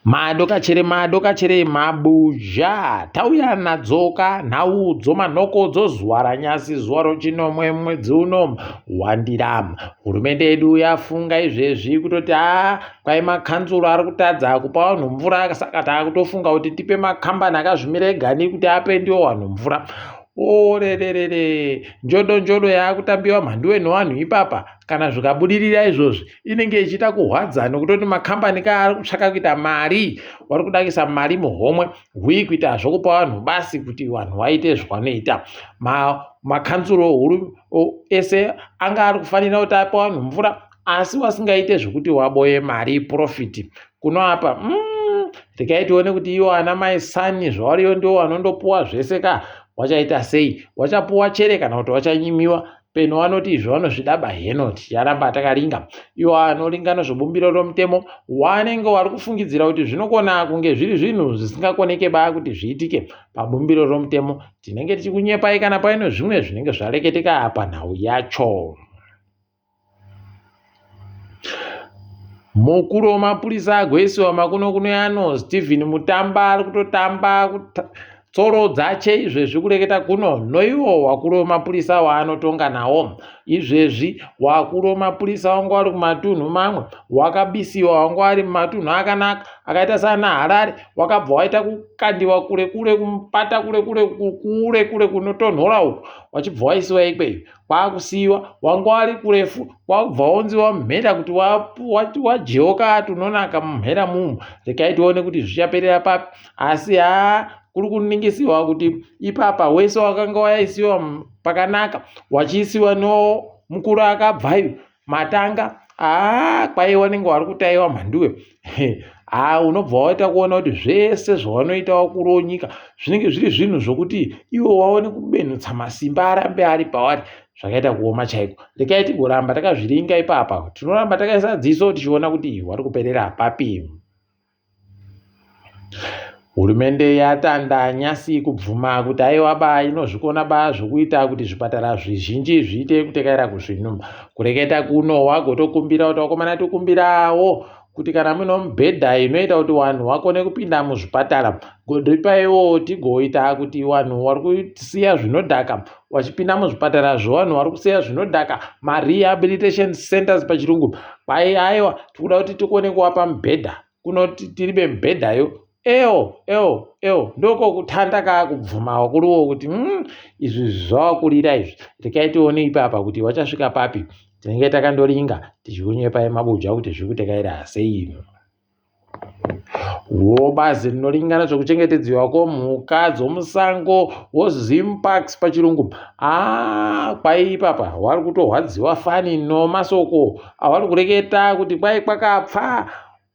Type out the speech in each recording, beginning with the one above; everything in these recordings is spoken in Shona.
Madokachere mabuja tauya nadzoka nhaudzo manhokodzo zuva ranyasi zuva rochinomwe mwedzi uno wandirama. Hurumende yedu yafunga izvezvi kutoti kwai makanzuro ari kutadza kupa vanhu mvura saka takutofunga kuti tipe makambani akazvimira egani kuti ape ndiwo vanhu mvura. Orererere njodo yakutambiwa mhanduwe nevanhu ipapa kana zvikabudirira izvozvi inenge ichiita kuhwadza nokutoti makambani ari kutsvaka kuita mari, vari kuda kuisa mari muhomwe hui kuita zvokupa vanhu basi kuti vanhu vaite zvavanoita. Makanzuro ese anga ari kufanira kuti apa vanhu mvura asi wasingaite zvokuti waboye mari profiti kunoapa regai tione kuti iwo ana mai sani zvawariyo ndiwo vanondopuwa zvese ka wachaita sei, wachapuwa chere kana kuti wachanyimiwa. Peno vanoti izvo vanozvidaba heno ticharamba takaringa. Iwo anoringa nezvebumbiro romutemo wanenge vari kufungidzira kuti zvinogona kunge zviri zvinhu zvisingakoneke baa kuti zviitike pabumbiro romutemo. Tinenge tichikunyepai kana paine zvimwe zvinenge zvareketeka panhau yacho. Mukuru wemapurisa agoisiwa makuno yano Stephen Mutamba ari kutotamba tsoro dzache izvezvi kureketa kuno noiwo wakuru wemapurisa waanotonga nawo. Izvezvi wakuru wemapurisa wangu ari kumatunhu mamwe wakabisiwa wangu ari mumatunhu akanaka akaita sana Harare, wakabva waita kukandiwa kure kumupata kure kunotonhora uko wachibva waisiwa ikweyo kwakusiiwa wangu ari kurefu kwakubva waunziwa mumhera kuti wajeoka tunonaka mumhera mumu. Regai tione kuti zvichaperera papi asi kuri kuningisiwa kuti ipapa wese wakanga waisiwa pakanaka wachiisiwa nomukuru akabvayo matanga kwai wanenge wari kutaiwa mhanduwe. Unobva waita kuona kuti zvese zvavanoita wakuru wenyika zvinenge zviri zvinhu zvokuti iwo waone kubenutsa masimba arambe ari pavari zvakaita kuoma chaiko. Regai tigoramba takazviringa ipapa, tinoramba takaisa dziso tichiona kuti wari kuperera papi. Hurumende yatanda nyasi kubvuma kuti aiwa inozvikona zvokuita kuti zvipatara zvizhinji zviite kutekaira kuzvinhu. Kureketa kuno wagotokumbira kuti wakomana tokumbirawo kuti kana mune mibhedha inoita kuti vanhu vakone kupinda muzvipatara godipaiwo tigoita kuti vanhu vari kusiya zvinodhaka vachipinda muzvipatara zvevanhu vari kusiya zvinodhaka, marehabilitation centers pachirungu. Kwai aiwa tikuda kuti tikone kuvapa mibhedha kunoti tiribe mibhedhayo. Ndoko kutanda kakubvuma wakuruwo kuti izvi zvavakurira izvi. Regai tione ipapa kuti wachasvika papi. Tinenge takandoringa tichikunyepai mabuja kuti zviri kutekaira sei. Bazi rinoringana zvekuchengetedzwa kwemhuka dzomusango wozim parks pachirungu kwai ipapa wari kutohwadziwa fani nomasoko avari kureketa kuti kwai kwakapfa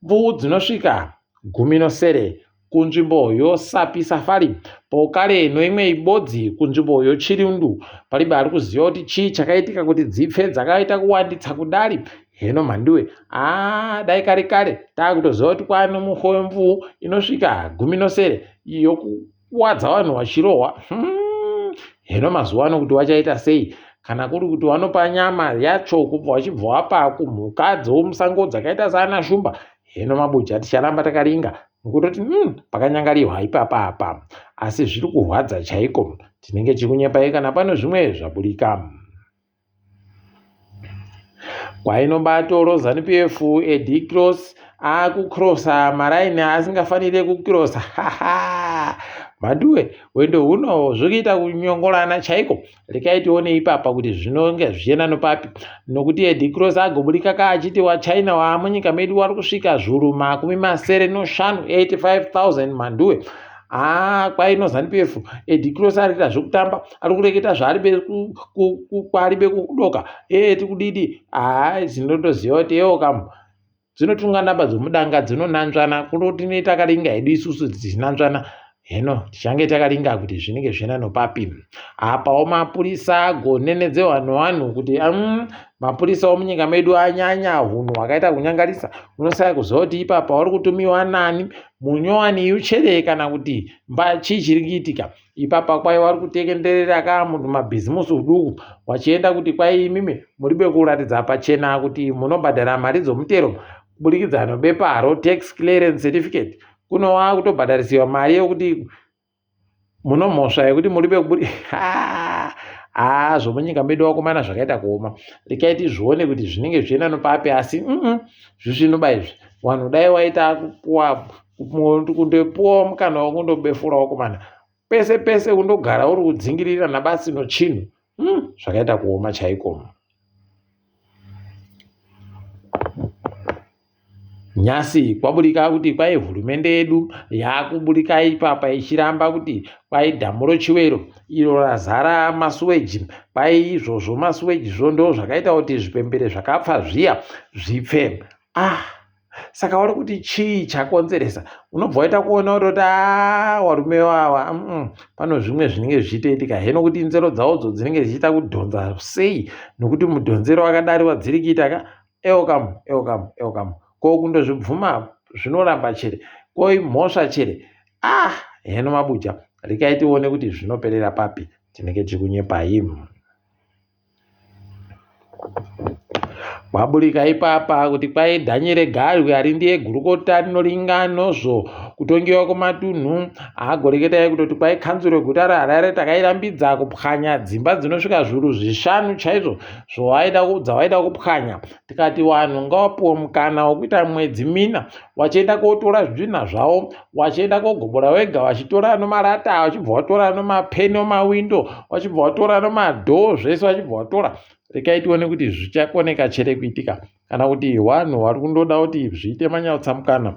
mvuu dzinosvika 10 kunzvimbo yoSapi Safari pokare noimwe ibodzi kunzvimbo yoChirundu. Palibe ari kuziva kuti chii chakaitika kuti dzipfe dzakaita kuwanditsa kudari. Heno mhanduwe dai kare takutoziva kuti kwaane muhwe wemvuu inosvika 10 yokuwadza vanhu vachirohwa. Heno mazuva ano kuti wachaita sei kana kuri kuti wanopa nyama yacho kubva wachibva wapa kumhuka dzomusango dzakaita sana shumba. Heno mabuja ticharamba takaringa nokutoti pakanyangarirwa ipapa apa asi zviri kurwadza chaiko. Tinenge tichikunyepai kana pano zvimwe zvaburika. Kwainobatoro ZANU-PF Eddie Cross akukrosa maraini asingafanire kukrosa. Maduwe wendo huno zvokuita kunyongorana chaiko. Regai tione ipapa kuti zvinonge zvichienda nopapi nokuti Eddie Cross agoburika kaachiti waChina wamunyika medu wari kusvika zviuru 85,000 manduwe. Kwaino ZANU-PF Eddie Cross arikuita zvokutamba ari kureketa zvaaribe kudoka tikudidi zinondoziva kuti kam dzinotunga namba dzomudanga dzinonanzvana kunoti takaringa hedu isusu dzichinanzvana. Heno tichange takaringa kuti zvinenge zvichienda nopapi. Apawo mapurisa agonenedze vanhu kuti mapurisa omunyika medu anyanya hunhu hwakaita kunyangarisa. Unosaya kuziva kuti ipapa vari kutumiwa nani munyowani uchere kana kuti chii chiri kuitika. Ipapa kwai vari kutenderera mumabhizimusi uduku wachienda kuti kwai imimi muribe kuratidza pachena kuti munobhadhara mari dzomutero kubudikidza nobeparo tax clearance certificate kunova kutobhadharisiwa mari yekuti munomhosva yekuti muribe kubudi zvomunyika medu vakomana zvakaita kuoma. Rikaiti zvione kuti zvinenge zvichienda nopapi, asi zvisvinoba izvi vanhu dai waita kundopuwawo mukana wekundobefura vakomana pese pese kundogara uri kudzingirira nabasi nochinhu zvakaita kuoma chaiko. Nyasi kwabudika kuti kwai hurumende yedu yakubudika ipapa ichiramba kuti kwai dhamu roChiwero iro razara masuweji, kwai izvozvo masuweji ndo zvakaita kuti zvipembere zvakapfa zviya zvipfe. Saka vari kuti chii chakonzeresa? Unobva waita kuona kuti varume vava pano zvimwe zvinenge zvichitoitika, heno kuti nzero dzavodzo dzinenge dzichiita kudhonza sei, nokuti mudhonzero wakadari wadziri kuita eokamu ko kundozvibvuma zvinoramba chere, ko mhosva chere. Heno mabuja rikaitione kuti zvinoperera papi, tinenge tikunyepai. Kwaburika ipapa kuti kwai Daniel Garwe ari ndiye gurukota rinoringanozvo kutongiwa kumatunhu agoreketai kutoti kwai kanzuro yeguta raHarare takairambidza kupwanya dzimba dzinosvika zviuru 5 chaizvo dzawaida kupwanya. Tikati vanhu ngavapuwe mukana wekuita mwedzi 4 wachienda kotora zvidhina zvavo, wachienda kogobora wega, wachitora nomarata, wachibva watora nomapeni omawindo, wachibva watora nomadhoo, zvese wachibva watora. Rikaitione kuti zvichakoneka chere kuitika, kana kuti vanhu vari kundoda kuti zviite manyautsamukana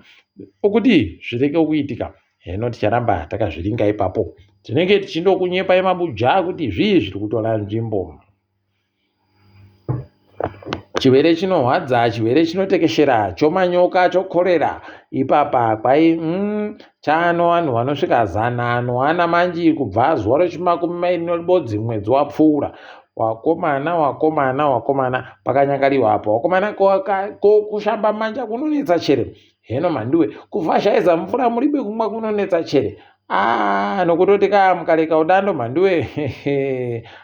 okuti zvireke kuitika. Heno ticharamba takazviringa ipapo, tinenge tichindokunyepai mabuja kuti zvii zviri kutora nzvimbo. Chirwere chinorwadza, chirwere chinotekeshera, chomanyoka, chokorera ipapa kwai chano vanhu vanosvika 100 manji kubva zuva rechimakumi mwedzi wapfuura. Wakomana pakanyangariwa apo. Wakomana kushamba manja kunonetsa chere. Heno mandiwe kuvhashaiza mvura muribe kumwa kunonetsa chere. Nokutoti mukareka udando mandiwe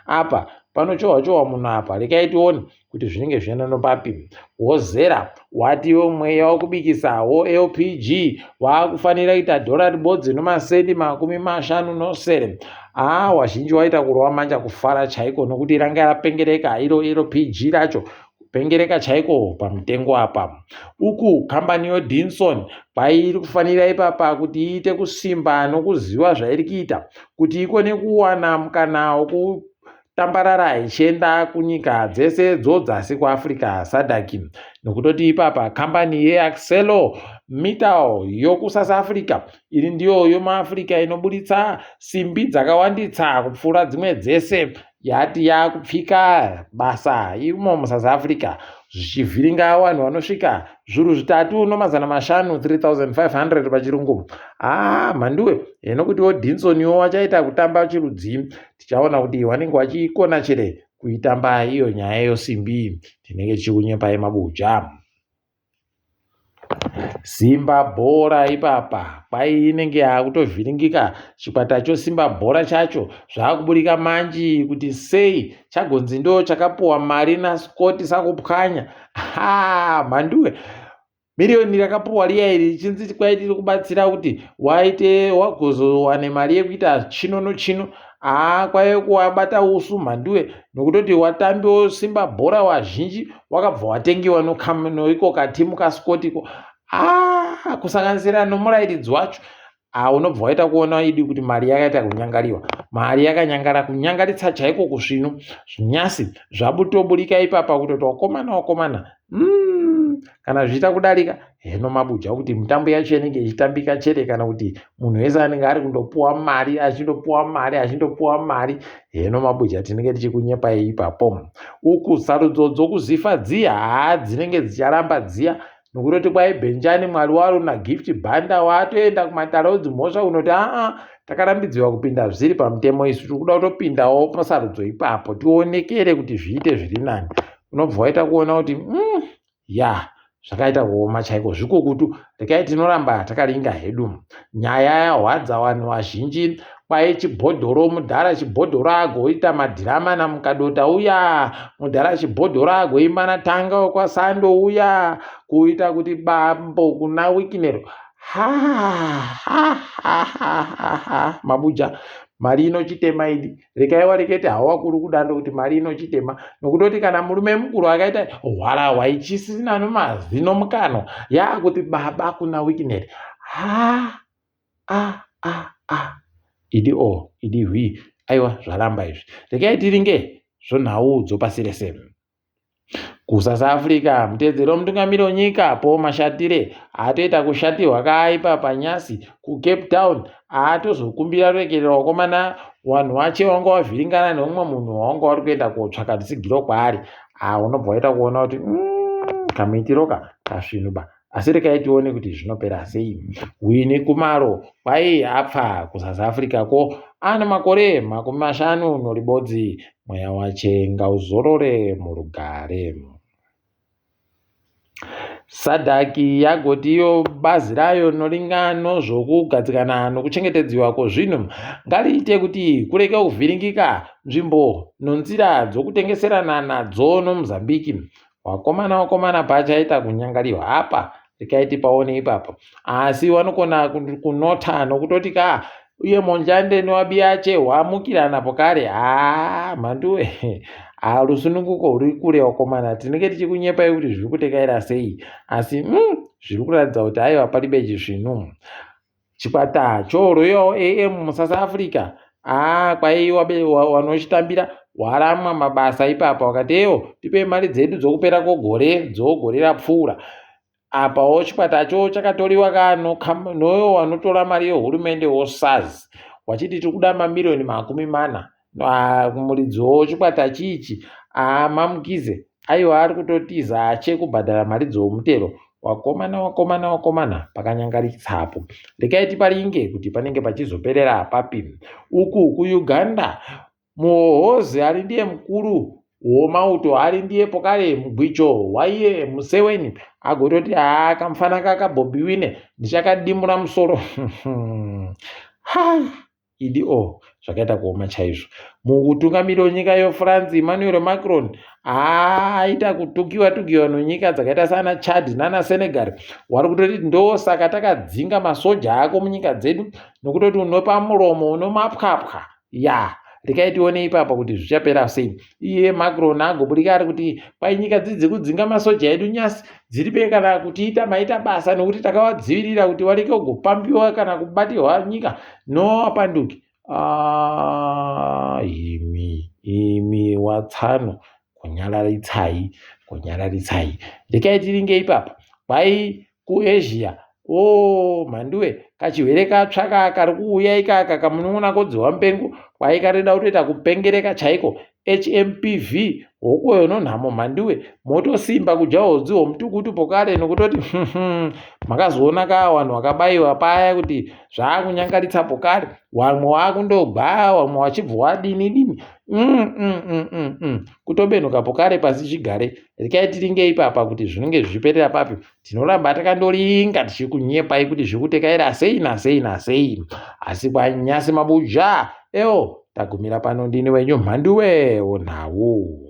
apa panochohwa munhu apa. Rikaitione kuti zvinenge zvienda nopapi. Wozera watiwo mweya wokubikisa LPG wakufanira kuita dollar bodzi nomasendi 50 nosere. Wazhinji waita kurova manja kufara chaiko, nokuti ranga rapengereka iro PG racho kupengereka chaiko pamutengo apa. Uku kambani yoDinson pairi kufanira ipapa kuti iite kusimba nokuziva zvairi kuita kuti ikone kuwana mukana wokutambarara ichienda kunyika dzese dzasi kuAfrica SADC. Nokutoti ipapa kambani yeAccelo Mittal yokuSouth Africa iri ndiyo yomuAfrica inobuditsa simbi dzakawanditsa kupfuura dzimwe dzese yati yakupfika basa imo muSouth Africa, zvichivhiringa vanhu vanosvika 3,500 3,500 pachirungu. Mhandiwe heno kuti woDinsoniwo wachaita kutamba chirudzi, tichaona kuti vanenge vachikona chere kuitamba iyo nyaya yosimbi. Tinenge tichikunyepai mabuja. Simba bhora ipapa kwai inenge yakutovhiringika chikwata chosimba bhora chacho zvakubudika manji kuti sei chagonzi ndo chakapuwa mari naScott sakupwanya. Mhandiwe miriyoni rakapuwa riya iri chinzi kwai tiri kubatsira kuti wagozowane mari yekuita chino nochino. Kwaive kuwabata usu mhandiwe, nokutoti watambiwo simba bhora wazhinji wakabva watengiwa noiko katimu kaScottiko. Kusanganisira nomurairidzi wacho. Unobva waita kuona idi kuti mari yakaita kunyangariwa. Mari yakanyangara kunyangaritsa chaiko kusvino. Zvinyasi zvabutobudika ipapa kutoti wakomana kana zviita kudarika. Heno mabuja kuti mitambo yacho inenge ichitambika chere, kana kuti munhu wese anenge ari kundopuwa mari achindopuwa mari. Heno mabuja tinenge tichikunyepai ipapo. Uku sarudzo dzokuzifa dziya dzinenge dzicharamba dziya, nokutoti kwai Benjani mwari waro naGift Banda watoenda kumatarauzi mhosva unoti takarambidziwa kupinda zviri pamutemo isu tiri kuda kutopindawo pasarudzo ipapo tionekere kuti zviite zviri nani. Unobva waita kuona kuti zvakaita kuoma chaiko zvikukutu. Rekai tinoramba takaringa hedu. Nyaya yahwadza vanhu vazhinji kwai chibhodhoro mudhara chibhodhoro agoita madhirama namukadota uya, mudhara chibhodhoro agoimba natanga wekwasando uya, kuita kuti bambo kuna wikinero. Mabuja, mari inochitema idi. Rekaiwa rekete hawa kuri kudando kuti mari inochitema. Nokutoti kana murume mukuru akaita hwarawa ichisina nomazino mukano, yakuti baba kuna wikinero. Idi idi hwi. Aiwa zvaramba izvi. Rekai tiringe zvonhaudzo pasi rese. Kusouth Africa mutedzeri wemutungamiri wenyika Paul Mashatile atoita kushatirwa kaipa panyasi kuCape Town, atozokumbira rurekerero wakomana vanhu vache vanga vavhiringana neumwe munhu wanga vari kuenda kotsvaka tsigiro kwaari. Unobva waita kuona kuti kamuitiroka kasvinuba. Asi rekai tione kuti zvinopera sei. Winnie Khumalo kwai apfa kuSouth Africa ko ana makore 50 mweya wache ngauzorore murugare. SADC yagotiyo bazi rayo rinoringana zvokugadzikana nokuchengetedzwa kwezvinhu ngariite kuti kureke kuvhiringika nzvimbo nenzira dzokutengeserana nadzo noMozambique. Wakomana pachaita kunyangariwa apa rekaiti paone ipapo, asi vanokona kunota nokutoti uye monjande newabiache hwamukirana pokare. Mhanduwe, rusununguko ruri kure wakomana, tinenge tichikunyepai kuti zviri kutekaira sei, asi zviri kuratidza kuti aiwa palibe chizvinu. Chikwata chorweyo AM muSouth Africa kwai wanochitambira waramwa mabasa ipapo, wakati tipe mari dzedu dzokupera kwegore dzogore rapfuura. Apawo chikwatacho chakatoriwa noyo wanotora mari yehurumende woSARS wachiti tikuda mamiliyoni 40. Muridzi chikwata chichi Mamukize aiwa ari kutotiza achekubhadhara mari dzomutero. Wakomana pakanyangaritsapo. Rekai tiparinge kuti panenge pachizoperera papi. Uku kuUganda muhohozi ari ndiye mukuru womauto, ari ndiye pokare mugwicho waiye Museveni agototi kamufana kaka Bobi Wine ndichakadimura musoro. Idi zvakaita kuoma chaizvo. Mukutungamiri wenyika yeFrance Emmanuel Macron aita kutukiwa nenyika dzakaita sana Chad nana Senegal. Wari kutoti ndosaka takadzinga masoja ako munyika dzedu nokutoti unopa muromo unomapwapwa. Rekai tione ipapo kuti zvichapera sei. Iye Macron agoburika ari kuti kwai nyika dzidzi kudzinga masoja edu nyasi dziribe kana kutiita maita basa nokuti takavadzivirira kuti vareke kugopambiwa kana kubatirwa nyika noapanduki. Imi watsano kunyararitsai. Rekai tiringe ipapo kwai kuAsia mhanduwe kachihwere katsvaka kari kuuya ikaka kamunoona kodziwa mupengo kwai karida kutoita kupengereka chaiko. HMPV hokoyo nonhamo mhanduwe motosimba kuja hodzi hwomutukutu pokare nokutoti makazoona vanhu vakabayiwa paya kuti zvaakunyangaritsa pokare, wamwe wakundogba, wamwe wachibva wadini kutobenuka pokare pasi chigare. Rekai tiringe ipapa kuti zvinenge zvichiperera papi. Tinoramba takandoringa tichikunyepai kuti zviri kutekaira sei. Asi kwanyasi mabuja tagumira pano. Ndini wenyu Mhanduwe Onhau.